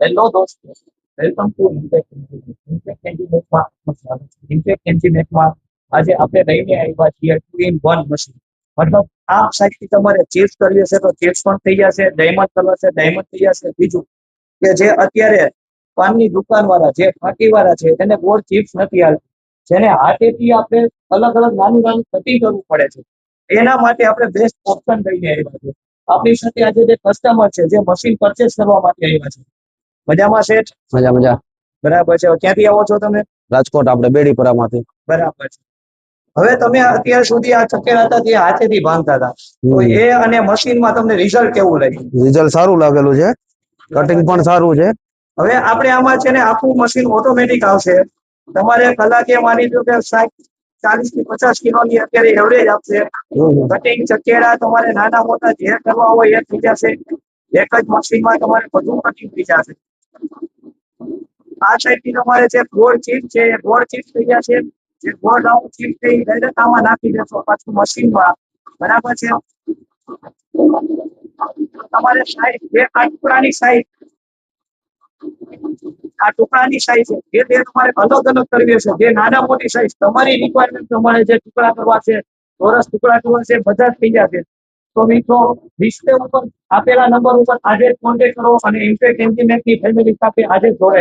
Hello દોસ્તો, welcome to impact engineering. Impact એન્જિનિયરિંગમાં આપનું સ્વાગત છે. ઇમ્પેક્ટ એન્જિનિયરિંગમાં આજે આપણે લઈને આવ્યા છીએ 2 in 1 મશીન. મતલબ આ સાઈડથી તમારે ચિપ્સ કરવી હશે તો ચિપ્સ પણ થઈ જશે, ડાયમંડ કરવો છે ડાયમંડ થઈ જશે. બીજું કે જે અત્યારે પાનની દુકાનવાળા જે ફાંકીવાળા છે એને ગોળ ચિપ્સ નથી આવતી, જેને હાથેથી આપણે અલગ અલગ નાનું નાનું કટિંગ કરવું પડે છે. એના માટે આપણે બેસ્ટ ઓપ્શન લઈને આવ્યા છે. આપણી સાથે આજે જે કસ્ટમર છે જે મશીન પરચેસ કરવા માટે આવ્યા છે. મજામાં શેઠ? મજા મજા. બરાબર છે. ક્યાંથી આવો છો તમે? રાજકોટ, આપણે બેડીપરામાંથી. બરાબર છે. હવે તમે અત્યાર સુધી આ ચકેડા હતા જે હાથેથી બાંધતા હતા, તો એ અને મશીનમાં તમને રિઝલ્ટ કેવું લાગ્યું? રિઝલ્ટ સારું લાગેલું છે, કટિંગ પણ સારું છે. હવે આપણે આમાં છે ને આખું મશીન ઓટોમેટિક આવશે. તમારે કલાકે માની લો કે 40 થી 50 કિલોની અત્યારે એવરેજ આપશે. કટિંગ ચકેડા તમારે નાના મોટા જે કરવા હોય એ થઈ જશે. એક જ મશીનમાં તમારે બધું કટિંગ થઈ જશે. આ સાઈડથી તમારે જે ગોળ ચીપ છે એ ગોળ ચીપ થઈ જશે. જે ગોળ રાઉન્ડ ચીપ થઈ ડાયરેક્ટ આમાં નાખી દેશો પાછું મશીનમાં. બરાબર છે. તમારે સાઈઝ જે આ ટુકડાની સાઈઝ છે એ બે તમારે અલગ અલગ કરવી હશે. જે નાના મોટી સાઈઝ તમારી રિક્વાયરમેન્ટ પ્રમાણે જે ટુકડા કરવા છે, ચોરસ ટુકડા કરવા છે, બધા જ થઈ જશે. તો મિત્રો ડિસ્પ્લે ઉપર આપેલા નંબર ઉપર આજે કોન્ટેક્ટ કરો અને ઇમ્પેક્ટ એન્જિનિયરિંગની ફેમિલી સાથે આજે જોડાય.